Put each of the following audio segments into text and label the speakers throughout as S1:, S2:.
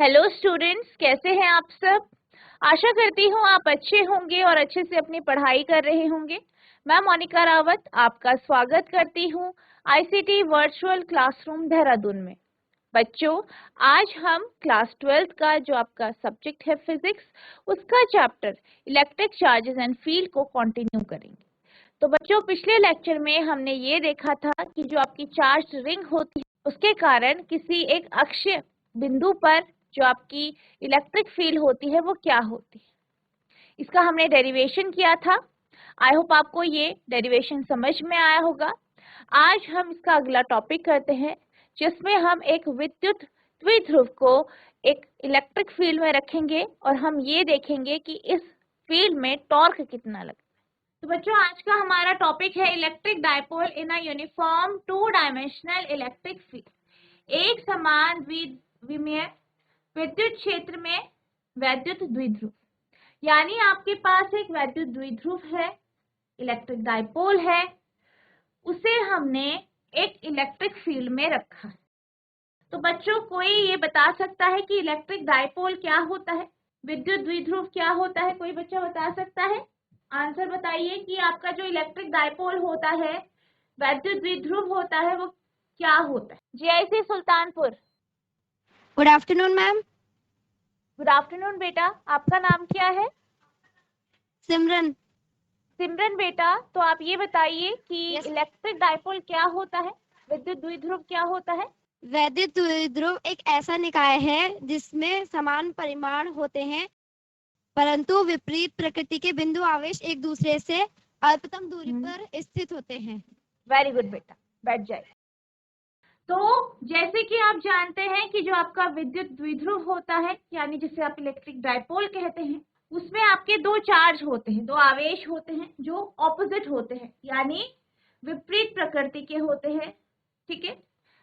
S1: Hello students, कैसे हैं आप सब। आशा करती हूँ आप अच्छे होंगे और अच्छे से अपनी पढ़ाई कर रहे होंगे। मैं मोनिका रावत आपका स्वागत करती हूँ आईसीटी वर्चुअल क्लासरूम देहरादून में। बच्चों, आज हम क्लास 12th का जो आपका सब्जेक्ट है फिजिक्स, उसका chapter electric charges and field को कंटिन्यू करेंगे। तो बच्चों, पिछले लेक्चर में हमने ये देखा था कि जो आपकी चार्ज रिंग होती है उसके कारण किसी एक अक्षीय बिंदु पर जो आपकी इलेक्ट्रिक फील्ड होती है वो क्या होती है, इसका हमने डेरिवेशन किया था। आई होप आपको ये डेरिवेशन समझ में आया होगा। आज हम इसका अगला टॉपिक करते हैं जिसमें हम एक विद्युत द्विध्रुव को एक इलेक्ट्रिक फील्ड में रखेंगे और हम ये देखेंगे कि इस फील्ड में टॉर्क कितना लगता है। तो बच्चों, आज का हमारा टॉपिक है electric dipole in a uniform 2 dimensional electric field. एक समान द्विविमीय विद्युत क्षेत्र में वैद्युत द्विध्रुव, यानी आपके पास एक वैद्युत द्विध्रुव है, इलेक्ट्रिक डायपोल है, उसे हमने एक इलेक्ट्रिक फील्ड में रखा है। तो बच्चों, कोई ये बता सकता है कि इलेक्ट्रिक डायपोल क्या होता है, विद्युत द्विध्रुव क्या होता है? कोई बच्चा बता सकता है? आंसर बताइए कि आपका जो इलेक्ट्रिक डायपोल होता है, वैद्युत द्विध्रुव होता है, वो क्या होता है? GIC Sultanpur.
S2: Good afternoon ma'am.
S1: Good afternoon बेटा, आपका नाम क्या है?
S2: सिमरन।
S1: सिमरन बेटा, तो आप ये बताइए कि
S2: Yes.
S1: इलेक्ट्रिक डायपोल क्या होता है, विद्युत द्विध्रुव क्या होता है?
S2: वैद्युत द्विध्रुव एक ऐसा निकाय है जिसमें समान परिमाण होते हैं परंतु विपरीत प्रकृति के बिंदु आवेश एक दूसरे से अल्पतम दूरी पर स्थित होते हैं।
S1: वेरी गुड बेटा, बैठ जाए। तो जैसे कि आप जानते हैं कि जो आपका विद्युत द्विध्रुव होता है, यानी जिसे आप इलेक्ट्रिक डायपोल कहते हैं, उसमें आपके दो चार्ज होते हैं, दो आवेश होते हैं जो ऑपोजिट होते हैं, यानी विपरीत प्रकृति के होते हैं। ठीक है,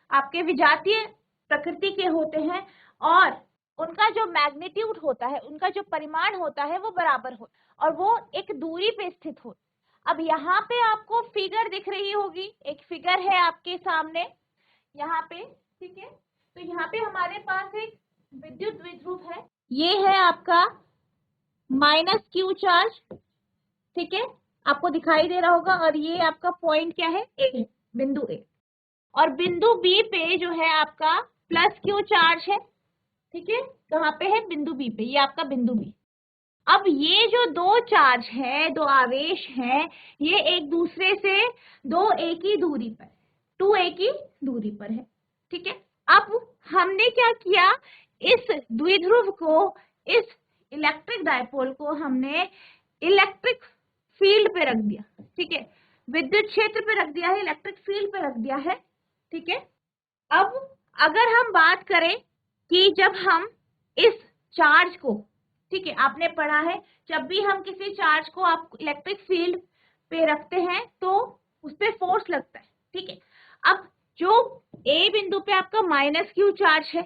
S1: आपके विजातीय प्रकृति के होते हैं और उनका जो मैग्नीट्यूड होता है, उनका जो परिमाण होता है वो बराबर हो और वो एक दूरी पे स्थित हो। अब यहाँ पे आपको फिगर दिख रही होगी, एक फिगर है आपके सामने यहाँ पे। ठीक है, तो यहाँ पे हमारे पास एक विद्युत द्विध्रुव है, ये है आपका माइनस क्यू चार्ज। ठीक है, आपको दिखाई दे रहा होगा, और ये आपका पॉइंट क्या है? ए, बिंदु ए। और बिंदु बी पे जो है आपका प्लस क्यू चार्ज है। ठीक है, कहाँ पे है? बिंदु बी पे, ये आपका बिंदु बी। अब ये जो दो चार्ज है, दो आवेश हैं, ये एक दूसरे से 2a की दूरी पर, 2a की दूरी पर है। ठीक है, अब हमने क्या किया, इस द्विध्रुव को, इस इलेक्ट्रिक डायपोल को हमने इलेक्ट्रिक फील्ड पे रख दिया। ठीक है, विद्युत क्षेत्र पे रख दिया है, इलेक्ट्रिक फील्ड पे रख दिया है। ठीक है, अब अगर हम बात करें कि जब हम इस चार्ज को, ठीक है, आपने पढ़ा है जब भी हम किसी चार्ज को आप इलेक्ट्रिक फील्ड पे रखते हैं तो उस पर फोर्स लगता है। ठीक है, अब जो ए बिंदु पे आपका माइनस क्यू चार्ज है,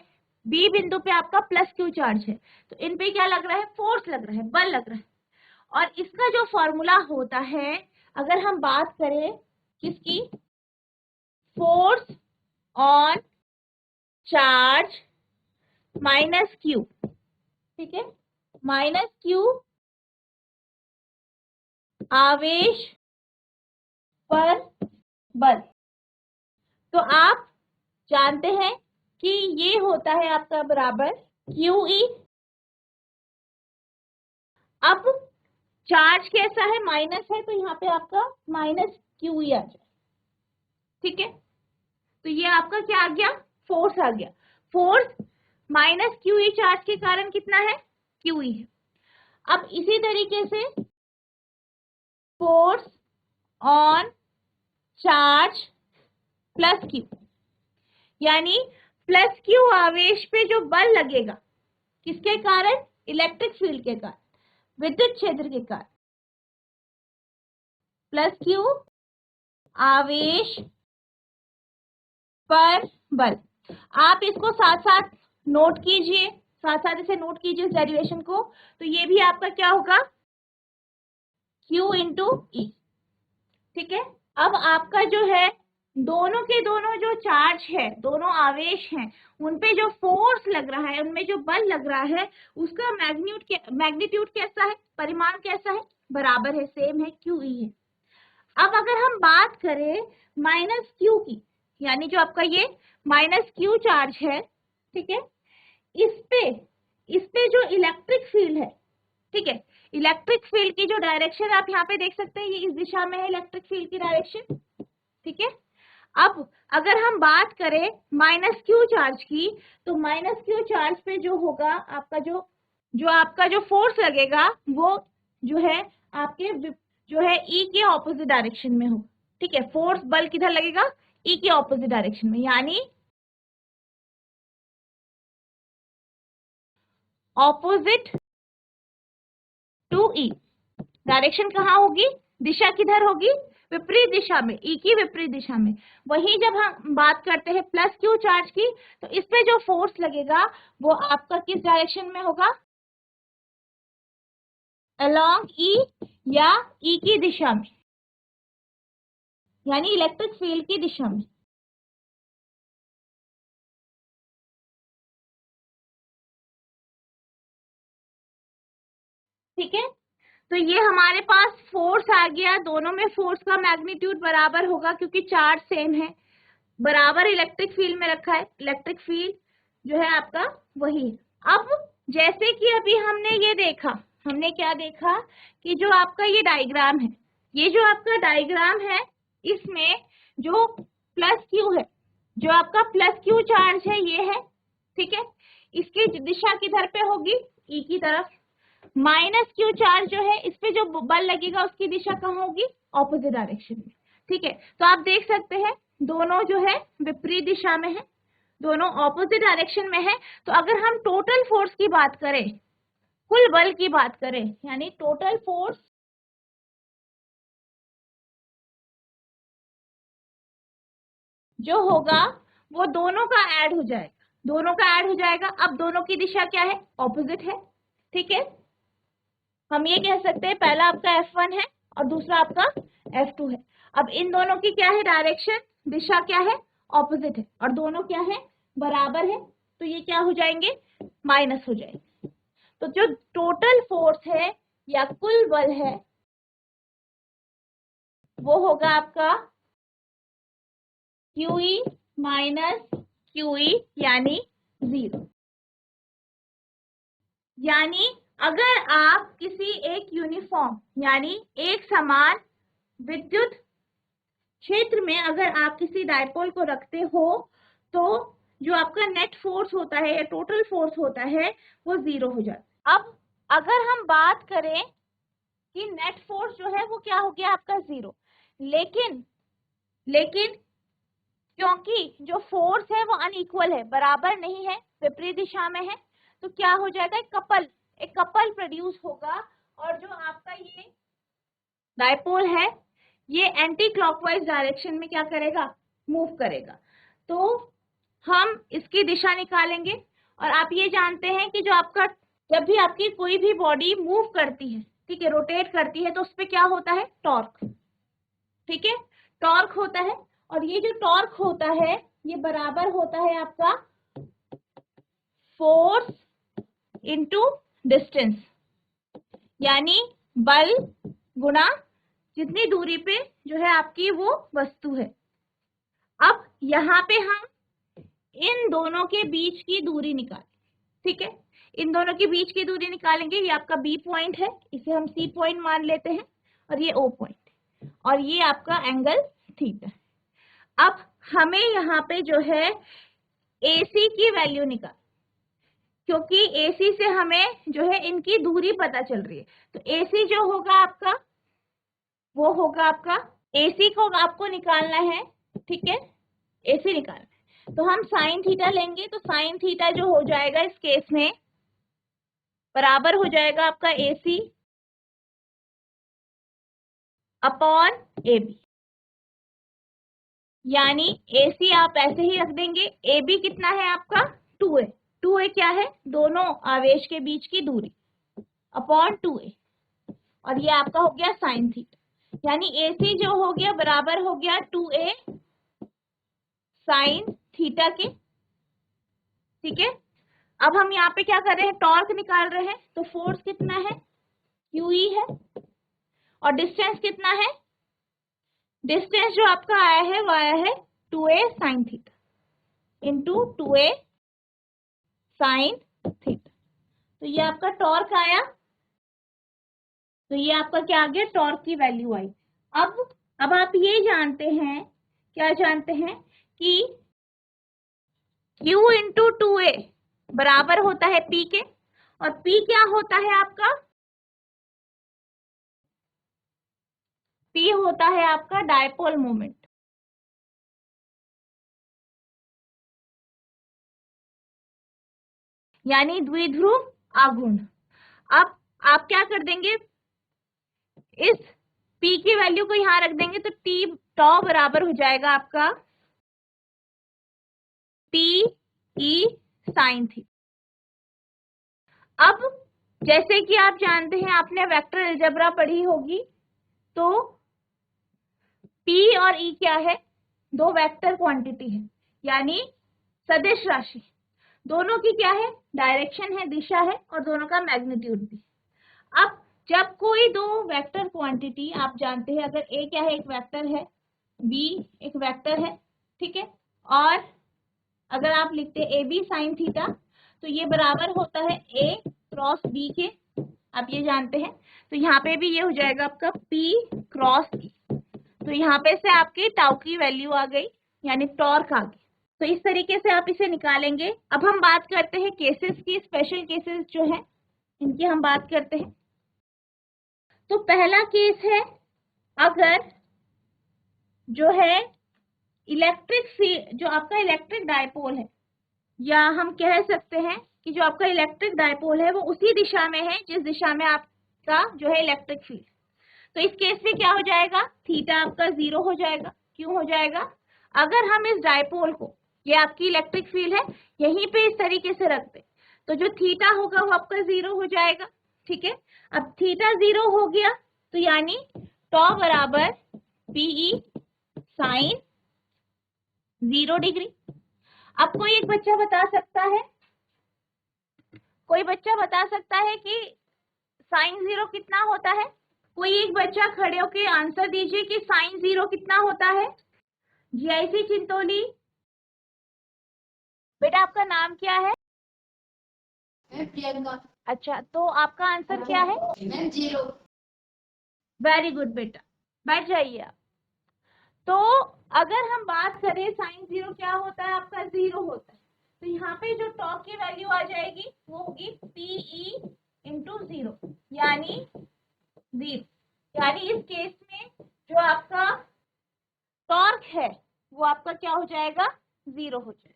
S1: बी बिंदु पे आपका प्लस क्यू चार्ज है, तो इन पे क्या लग रहा है? फोर्स लग रहा है, बल लग रहा है। और इसका जो फॉर्मूला होता है, अगर हम बात करें किसकी, force on charge minus Q, ठीक है, माइनस क्यू आवेश पर बल, तो आप जानते हैं कि ये होता है आपका बराबर QE। अब चार्ज कैसा है? माइनस है, तो यहाँ पे आपका माइनस QE आ जाए। ठीक है, तो ये आपका क्या आ गया? फोर्स आ गया। फोर्स माइनस QE चार्ज के कारण कितना है? QE है। अब इसी तरीके से force on charge plus Q, यानी प्लस क्यू आवेश पे जो बल लगेगा, किसके कारण? इलेक्ट्रिक फील्ड के कारण, विद्युत क्षेत्र के कारण। प्लस क्यू आवेश पर बल, आप इसको साथ साथ नोट कीजिए, साथ साथ इसे नोट कीजिए इस डेरिवेशन को। तो ये भी आपका क्या होगा? Q इंटू ई। ठीक है, अब आपका जो है दोनों के दोनों जो चार्ज है, दोनों आवेश हैं, उन पे जो फोर्स लग रहा है, उनमें जो बल लग रहा है, उसका मैग्नीट्यूड कैसा है, परिमाण कैसा है, बराबर है, सेम है, QE है। अब अगर हम बात करें माइनस क्यू की, यानी जो आपका ये माइनस क्यू चार्ज है, ठीक है, इस पे जो इलेक्ट्रिक फील्ड है, ठीक है, इलेक्ट्रिक फील्ड की जो डायरेक्शन आप यहाँ पे देख सकते हैं, ये इस दिशा में है इलेक्ट्रिक फील्ड की डायरेक्शन, ठीक है। अब अगर हम बात करें माइनस क्यू चार्ज की, तो माइनस क्यू चार्ज पे जो होगा आपका जो फोर्स लगेगा, वो जो है आपके जो है E के ऑपोजिट डायरेक्शन में होगा, ठीक है। फोर्स बल किधर लगेगा, E के ऑपोजिट डायरेक्शन में, यानी ऑपोजिट टू E। डायरेक्शन कहाँ होगी, दिशा किधर होगी, विपरीत दिशा में, E की विपरीत दिशा में। वहीं जब हम बात करते हैं प्लस क्यू चार्ज की, तो इस पे जो फोर्स लगेगा वो आपका किस डायरेक्शन में होगा, अलोंग E या E की दिशा में, यानी इलेक्ट्रिक फील्ड की दिशा में। ठीक है, तो ये हमारे पास फोर्स आ गया, दोनों में फोर्स का मैग्नीट्यूड बराबर होगा क्योंकि चार्ज सेम है, बराबर इलेक्ट्रिक फील्ड में रखा है, इलेक्ट्रिक फील्ड जो है आपका वही है। अब जैसे कि अभी हमने ये देखा, हमने क्या देखा कि जो आपका ये डायग्राम है, ये जो आपका डायग्राम है, इसमें जो प्लस क्यू है, जो आपका प्लस क्यू चार्ज है ये है, ठीक है, इसकी दिशा किधर पे होगी, ई की तरफ। माइनस क्यू चार्ज जो है, इस पे जो बल लगेगा उसकी दिशा कहाँ होगी, ऑपोजिट डायरेक्शन में, ठीक है। तो आप देख सकते हैं दोनों जो है विपरीत दिशा में है, दोनों ऑपोजिट डायरेक्शन में है। तो अगर हम टोटल फोर्स की बात करें, कुल बल की बात करें, यानी टोटल फोर्स जो होगा वो दोनों का ऐड हो जाएगा, दोनों का ऐड हो जाएगा। अब दोनों की दिशा क्या है, ऑपोजिट है, ठीक है। हम ये कह सकते हैं पहला आपका F1 है और दूसरा आपका F2 है। अब इन दोनों की क्या है डायरेक्शन, दिशा क्या है, ऑपोजिट है, और दोनों क्या है, बराबर है, तो ये क्या हो जाएंगे, माइनस हो जाएंगे। तो जो टोटल फोर्स है या कुल बल है वो होगा आपका QE माइनस QE, यानी 0। यानी अगर आप किसी एक यूनिफॉर्म यानी एक समान विद्युत क्षेत्र में अगर आप किसी डायपोल को रखते हो, तो जो आपका नेट फोर्स होता है या टोटल फोर्स होता है वो 0 हो जाता है। अब अगर हम बात करें कि नेट फोर्स जो है वो क्या हो गया आपका 0, लेकिन क्योंकि जो फोर्स है वो अनइक्वल है, बराबर नहीं है, विपरीत दिशा में है, तो क्या हो जाएगा, एक कपल प्रोड्यूस होगा, और जो आपका ये डायपोल है ये एंटी क्लॉकवाइज डायरेक्शन में क्या करेगा, मूव करेगा। तो हम इसकी दिशा निकालेंगे, और आप ये जानते हैं कि जो आपका जब भी आपकी कोई भी बॉडी मूव करती है, ठीक है, रोटेट करती है, तो उस पर क्या होता है, टॉर्क, ठीक है, टॉर्क होता है। और ये जो टॉर्क होता है ये बराबर होता है आपका फोर्स इनटू डिस्टेंस, यानी बल गुणा जितनी दूरी पे जो है आपकी वो वस्तु है। अब यहाँ पे हम इन दोनों के बीच की दूरी निकालें, ठीक है, इन दोनों के बीच की दूरी निकालेंगे। ये आपका बी पॉइंट है, इसे हम सी पॉइंट मान लेते हैं, और ये ओ पॉइंट, और ये आपका एंगल थीटा। अब हमें यहाँ पे जो है AC की वैल्यू निकाल, क्योंकि AC से हमें जो है इनकी दूरी पता चल रही है। तो AC जो होगा आपका वो होगा आपका, AC को आपको निकालना है, ठीक है, AC निकालना है, तो हम साइन थीटा लेंगे। तो साइन थीटा जो हो जाएगा इस केस में बराबर हो जाएगा आपका AC अपॉन AB, यानी AC आप ऐसे ही रख देंगे। AB कितना है आपका 2A, 2A क्या है, दोनों आवेश के बीच की दूरी, अपॉन 2A, और ये आपका हो गया साइन थीटा, यानी AC जो हो गया बराबर हो गया 2A साइन थीटा के, ठीक है। अब हम यहाँ पे क्या कर रहे हैं, टॉर्क निकाल रहे हैं। तो फोर्स कितना है, QE है, और डिस्टेंस कितना है, डिस्टेंस जो आपका आया है वो आया है 2a sine theta into 2a sine theta. तो ये आपका टॉर्क आया, तो ये आपका क्या आ गया, टॉर्क की वैल्यू आई। अब आप ये जानते हैं, क्या जानते हैं कि Q इंटू 2a बराबर होता है P के, और P क्या होता है आपका, P होता है आपका डायपोल मोमेंट, यानी द्विध्रुव आघूर्ण। अब आप क्या कर देंगे, इस P की वैल्यू को यहां रख देंगे, तो टॉ बराबर हो जाएगा आपका TE साइन थीटा। अब जैसे कि आप जानते हैं, आपने वेक्टर अलजेब्रा पढ़ी होगी, तो P और E क्या है, दो वेक्टर क्वांटिटी है, यानी सदिश राशि। दोनों की क्या है, डायरेक्शन है, दिशा है, और दोनों का मैग्नीट्यूड भी। अब जब कोई दो वेक्टर क्वांटिटी, आप जानते हैं अगर A क्या है, एक वेक्टर है, B एक वेक्टर है, ठीक है, और अगर आप लिखते हैं AB साइन थीटा, तो ये बराबर होता है A क्रॉस B के, आप ये जानते हैं। तो यहाँ पे भी ये हो जाएगा आपका P क्रॉस E। तो यहाँ पे से आपकी टाउ की वैल्यू आ गई, यानी टॉर्क आ गई। तो इस तरीके से आप इसे निकालेंगे। अब हम बात करते हैं केसेस की, स्पेशल केसेस जो है इनकी हम बात करते हैं। तो पहला केस है, अगर जो है इलेक्ट्रिक फील्ड, जो आपका इलेक्ट्रिक डायपोल है, या हम कह सकते हैं कि जो आपका इलेक्ट्रिक डायपोल है वो उसी दिशा में है जिस दिशा में आपका जो है इलेक्ट्रिक फील्ड। तो इस केस में क्या हो जाएगा, थीटा आपका 0 हो जाएगा। क्यों हो जाएगा, अगर हम इस डायपोल को, ये आपकी इलेक्ट्रिक फील्ड है, यहीं पे इस तरीके से रखते, तो जो थीटा होगा वो आपका 0 हो जाएगा, ठीक है। अब थीटा 0 हो गया, तो यानी टॉ बराबर PE साइन 0 डिग्री। अब कोई एक बच्चा बता सकता है, कोई बच्चा बता सकता है कि साइन 0 कितना होता है, कोई एक बच्चा खड़े होके आंसर दीजिए कि साइन 0 कितना होता है। GIC चिंतोली, बेटा आपका नाम क्या है,
S2: प्रियंका।
S1: अच्छा, तो आपका आंसर क्या है,
S2: 0।
S1: वेरी गुड बेटा, बैठ जाइए आप। तो अगर हम बात करें साइन 0 क्या होता है, आपका 0 होता है, तो यहाँ पे जो टॉप की वैल्यू आ जाएगी वो होगी PE इंटू 0, यानी 0, यानी इस केस में जो आपका टॉर्क है वो आपका क्या हो जाएगा, 0 हो जाएगा।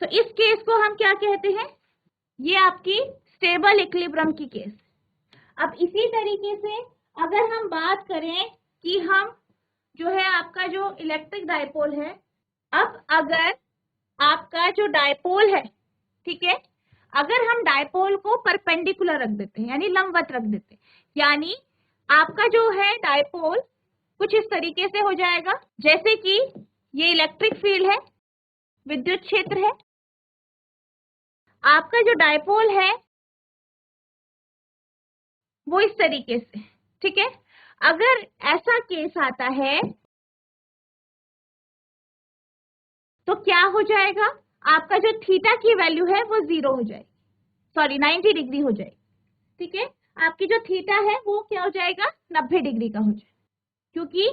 S1: तो इस केस को हम क्या कहते हैं, ये आपकी स्टेबल इक्विलिब्रियम की केस। अब इसी तरीके से अगर हम बात करें कि हम जो है आपका जो इलेक्ट्रिक डायपोल है, अब अगर आपका जो डायपोल है, ठीक है, अगर हम डायपोल को परपेंडिकुलर रख देते हैं, यानी लंबवत रख देते हैं, यानी आपका जो है डायपोल कुछ इस तरीके से हो जाएगा, जैसे कि ये इलेक्ट्रिक फील्ड है, विद्युत क्षेत्र है, आपका जो डायपोल है वो इस तरीके से, ठीक है। अगर ऐसा केस आता है तो क्या हो जाएगा, आपका जो थीटा की वैल्यू है वो 0 हो जाएगी, सॉरी 90 डिग्री हो जाएगी, ठीक है। आपकी जो थीटा है वो क्या हो जाएगा, 90 डिग्री का हो जाएगा, क्योंकि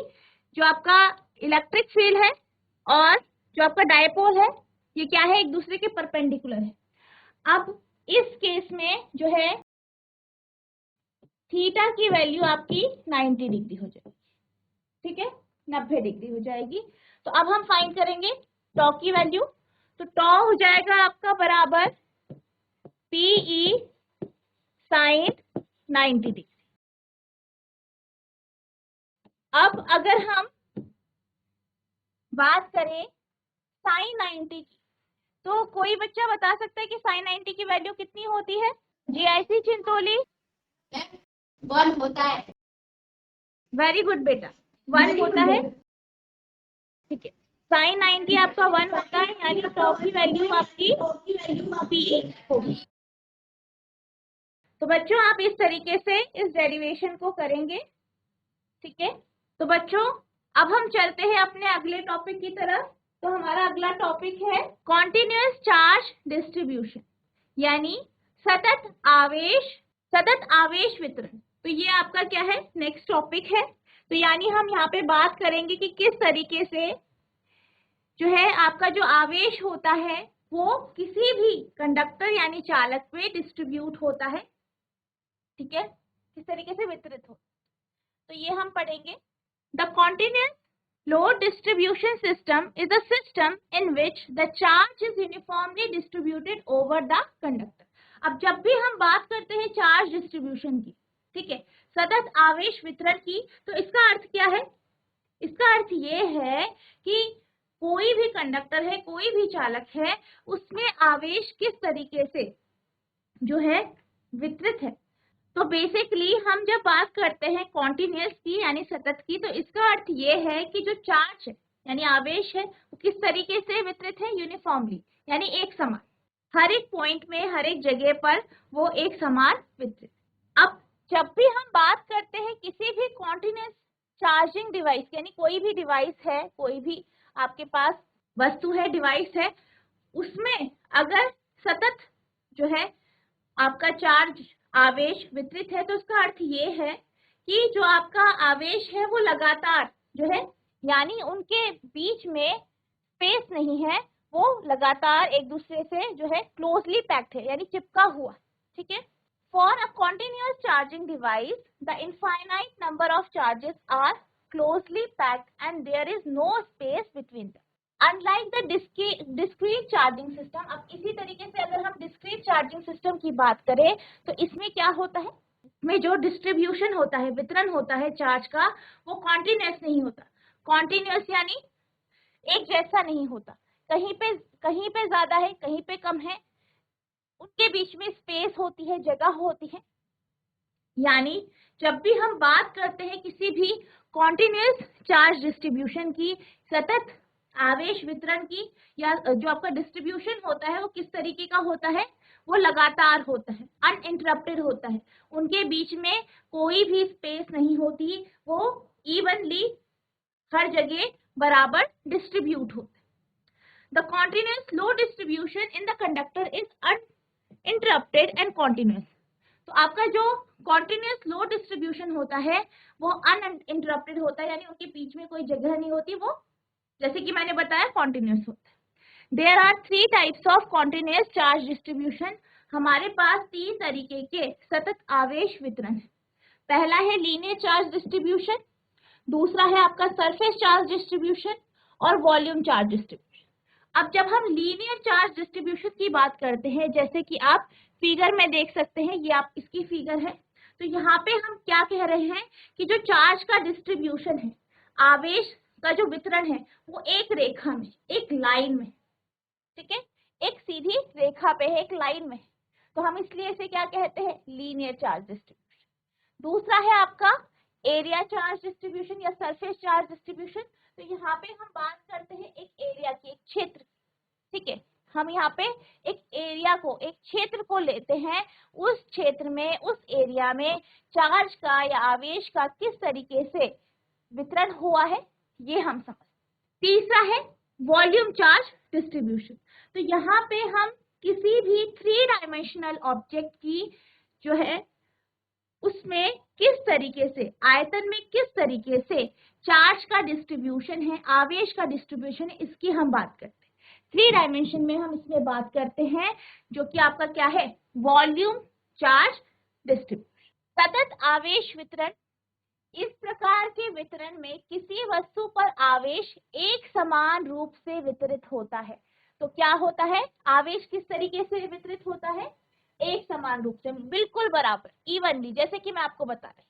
S1: जो आपका इलेक्ट्रिक फील्ड है और जो आपका डायपोल है ये क्या है, एक दूसरे के परपेंडिकुलर है। अब इस केस में जो है थीटा की वैल्यू आपकी 90 डिग्री हो जाएगी, ठीक है, 90 डिग्री हो जाएगी। तो अब हम फाइंड करेंगे टॉ की वैल्यू, तो टॉ हो जाएगा आपका बराबर PE साइन 90 डिग्री। अब अगर हम बात करें साइन 90 की, तो कोई बच्चा बता सकता है कि साइन 90 की वैल्यू कितनी होती है, GIC चिंतोली,
S2: 1 होता है।
S1: वेरी गुड बेटा, 1 होता है, ठीक है। साइन 90 आपका 1 होता है, यानी टॉप की वैल्यू आपकी P होगी। तो बच्चों आप इस तरीके से इस डेरिवेशन को करेंगे, ठीक है। तो बच्चों अब हम चलते हैं अपने अगले टॉपिक की तरफ। तो हमारा अगला टॉपिक है कॉन्टिन्यूअस चार्ज डिस्ट्रीब्यूशन, यानी सतत आवेश वितरण। तो ये आपका क्या है, नेक्स्ट टॉपिक है। तो यानी हम यहाँ पे बात करेंगे कि किस तरीके से जो है आपका जो आवेश होता है वो किसी भी कंडक्टर यानी चालक पे डिस्ट्रीब्यूट होता है, ठीक है, किस तरीके से वितरित हो। तो ये हम पढ़ेंगे। The continuous load distribution system is a system in which the charge is uniformly distributed over the conductor. अब जब भी हम बात करते हैं चार्ज डिस्ट्रीब्यूशन की, ठीक है, सतत आवेश वितरण की, तो इसका अर्थ क्या है? इसका अर्थ ये है कि कोई भी कंडक्टर है, कोई भी चालक है, उसमें आवेश किस तरीके से जो है वितरित है। तो बेसिकली हम जब बात करते हैं कॉन्टिन्यूअस की यानी सतत की, तो इसका अर्थ ये है कि जो चार्ज है यानी आवेश है वो किस तरीके से वितरित है, यूनिफॉर्मली यानी एक समान, हर एक पॉइंट में, हर एक जगह पर वो एक समान वितरित। अब जब भी हम बात करते हैं किसी भी कॉन्टिन्यूअस चार्जिंग डिवाइस, यानी कोई भी डिवाइस है, कोई भी आपके पास वस्तु है, डिवाइस है, उसमें अगर सतत जो है आपका चार्ज आवेश वितरित है, तो उसका अर्थ ये है कि जो आपका आवेश है वो लगातार जो है, यानी उनके बीच में स्पेस नहीं है, वो लगातार एक दूसरे से जो है क्लोजली पैक्ड है, यानी चिपका हुआ, ठीक है। For a continuous charging device, the infinite number of charges are closely packed and there is no space between them. Unlike the discrete charging system, अब इसी तरीके से अगर हम discrete charging system की बात करें, तो इसमें क्या होता है, इसमें जो डिस्ट्रीब्यूशन होता है, वितरण होता है चार्ज का, वो कॉन्टिन्यूअस नहीं होता। कॉन्टिन्यूअस यानी एक जैसा नहीं होता, कहीं पे ज्यादा है, कहीं पे कम है, उनके बीच में स्पेस होती है, जगह होती है। यानी जब भी हम बात करते हैं किसी भी कॉन्टिन्यूअस चार्ज डिस्ट्रीब्यूशन की, सतत आवेश वितरण की, या जो आपका डिस्ट्रीब्यूशन होता है वो किस तरीके का होता है, वो लगातार होता है, अनइंटरप्टेड होता है, उनके बीच में कोई भी स्पेस नहीं होती, वो इवनली हर जगह बराबर डिस्ट्रीब्यूट होता है। The continuous load distribution in the conductor is uninterrupted and continuous. तो आपका जो कॉन्टिन्यूअस लोड डिस्ट्रीब्यूशन होता है वो अनइंटरप्टेड होता है, यानी उनके बीच में कोई जगह नहीं होती, वो जैसे कि मैंने बताया कॉन्टिन्यूअस होता है। There are 3 types of continuous charge distribution. हमारे पास 3 तरीके के सतत आवेश वितरण है। पहला है लीनियर चार्ज डिस्ट्रीब्यूशन, दूसरा है आपका सरफेस चार्ज डिस्ट्रीब्यूशन, और वॉल्यूम चार्ज डिस्ट्रीब्यूशन। अब जब हम लीनियर चार्ज डिस्ट्रीब्यूशन की बात करते हैं, जैसे कि आप फिगर में देख सकते हैं, ये आप इसकी फिगर है, तो यहाँ पे हम क्या कह रहे हैं कि जो चार्ज का डिस्ट्रीब्यूशन है, आवेश का जो वितरण है, वो एक रेखा में, एक लाइन में, ठीक है, एक सीधी रेखा पे है, एक लाइन में, तो हम इसलिए इसे क्या कहते हैं, लीनियर चार्ज डिस्ट्रीब्यूशन। दूसरा है आपका एरिया चार्ज डिस्ट्रीब्यूशन या सरफेस चार्ज डिस्ट्रीब्यूशन। तो यहाँ पे हम बात करते हैं एक एरिया की, एक क्षेत्र, ठीक है, हम यहाँ पे एक एरिया को, एक क्षेत्र को लेते हैं, उस क्षेत्र में, उस एरिया में चार्ज का या आवेश का किस तरीके से वितरण हुआ है, ये हम समझ। तीसरा है वॉल्यूम चार्ज डिस्ट्रीब्यूशन। तो यहाँ पे हम किसी भी 3 डायमेंशनल ऑब्जेक्ट की जो है उसमें किस तरीके से, आयतन में किस तरीके से चार्ज का डिस्ट्रीब्यूशन है, आवेश का डिस्ट्रीब्यूशन है, इसकी हम बात करते हैं। 3 डायमेंशन में हम इसमें बात करते हैं, जो कि आपका क्या है, वॉल्यूम चार्ज डिस्ट्रीब्यूशन। सतत आवेश वितरण, इस प्रकार के वितरण में किसी वस्तु पर आवेश एक समान रूप से वितरित होता है। तो क्या होता है, आवेश किस तरीके से वितरित होता है, एक समान रूप से, बिल्कुल बराबर, इवनली, जैसे कि मैं आपको बता रही।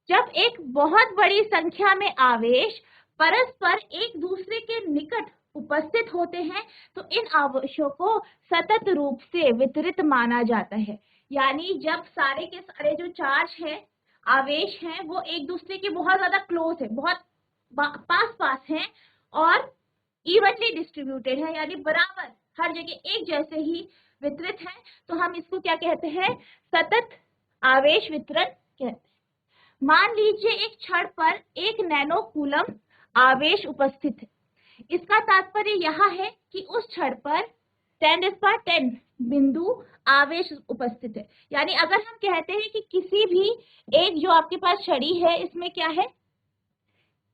S1: जब एक बहुत बड़ी संख्या में आवेश परस्पर एक दूसरे के निकट उपस्थित होते हैं, तो इन आवेशों को सतत रूप से वितरित माना जाता है। यानी जब सारे के सारे जो चार्ज है, आवेश हैं, वो एक दूसरे के बहुत ज्यादा क्लोज है, बहुत पास पास हैं, और इवनली डिस्ट्रीब्यूटेड है, यानी बराबर हर जगह एक जैसे ही वितरित है, तो हम इसको क्या कहते हैं, सतत आवेश वितरण कहते हैं। मान लीजिए एक छड़ पर 1 नैनो कूलम आवेश उपस्थित है। इसका तात्पर्य यह है कि उस छड़ पर 10⁻10 बिंदु आवेश उपस्थित है। यानी अगर हम कहते हैं कि किसी भी एक जो आपके पास छड़ी है इसमें क्या है,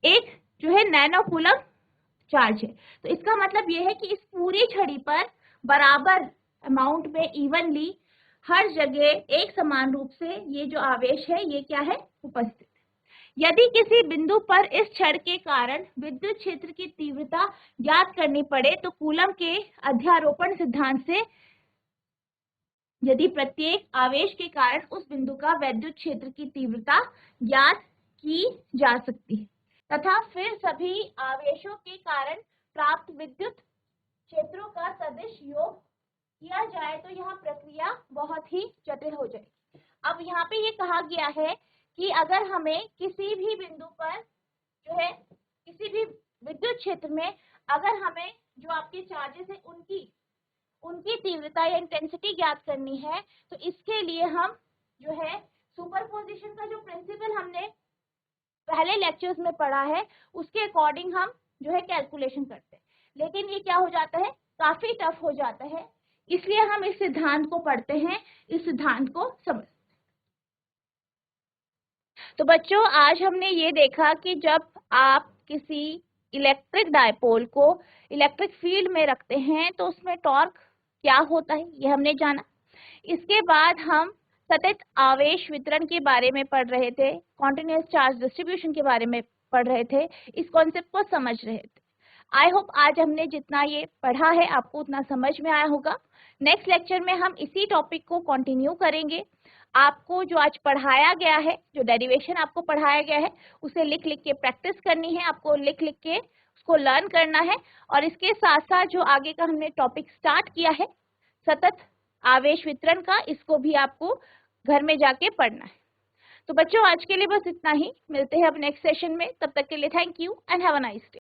S1: एक जो है नैनो कूलम चार्ज है, तो इसका मतलब यह है कि इस पूरी छड़ी पर बराबर अमाउंट में इवनली हर जगह एक समान रूप से ये जो आवेश है ये क्या है, उपस्थित। यदि किसी बिंदु पर इस छड़ के कारण विद्युत क्षेत्र की तीव्रता ज्ञात करनी पड़े तो कूलम के अध्यारोपण सिद्धांत से यदि प्रत्येक आवेश के कारण उस बिंदु का विद्युत क्षेत्र की तीव्रता ज्ञात की जा सकती है तथा फिर सभी आवेशों के कारण प्राप्त विद्युत क्षेत्रों का सदिश योग किया जाए तो यह प्रक्रिया बहुत ही जटिल हो जाएगी। अब यहाँ पे ये कहा गया है कि अगर हमें किसी भी बिंदु पर जो है किसी भी विद्युत क्षेत्र में अगर हमें जो आपके चार्जेस है उनकी तीव्रता या इंटेंसिटी ज्ञात करनी है, तो इसके लिए हम जो है सुपरपोजिशन का जो प्रिंसिपल हमने पहले लेक्चर्स में पढ़ा है उसके अकॉर्डिंग हम जो है कैलकुलेशन करते हैं, लेकिन ये क्या हो जाता है, काफी टफ हो जाता है, इसलिए हम इस सिद्धांत को पढ़ते हैं, इस सिद्धांत को समझते हैं। तो बच्चों आज हमने ये देखा कि जब आप किसी इलेक्ट्रिक डायपोल को इलेक्ट्रिक फील्ड में रखते हैं तो उसमें टॉर्क क्या होता है ये हमने जाना। इसके बाद हम सतत आवेश वितरण के बारे में पढ़ रहे थे, कॉन्टिन्यूअस चार्ज डिस्ट्रीब्यूशन के बारे में पढ़ रहे थे, इस कॉन्सेप्ट को समझ रहे थे। आई होप आज हमने जितना ये पढ़ा है आपको उतना समझ में आया होगा। नेक्स्ट लेक्चर में हम इसी टॉपिक को कंटिन्यू करेंगे। आपको जो आज पढ़ाया गया है, जो डेरिवेशन आपको पढ़ाया गया है उसे लिख लिख के प्रैक्टिस करनी है, आपको लिख लिख के उसको लर्न करना है, और इसके साथ साथ जो आगे का हमने टॉपिक स्टार्ट किया है सतत आवेश वितरण का, इसको भी आपको घर में जाके पढ़ना है। तो बच्चों आज के लिए बस इतना ही, मिलते हैं अब नेक्स्ट सेशन में, तब तक के लिए thank you and have a nice day.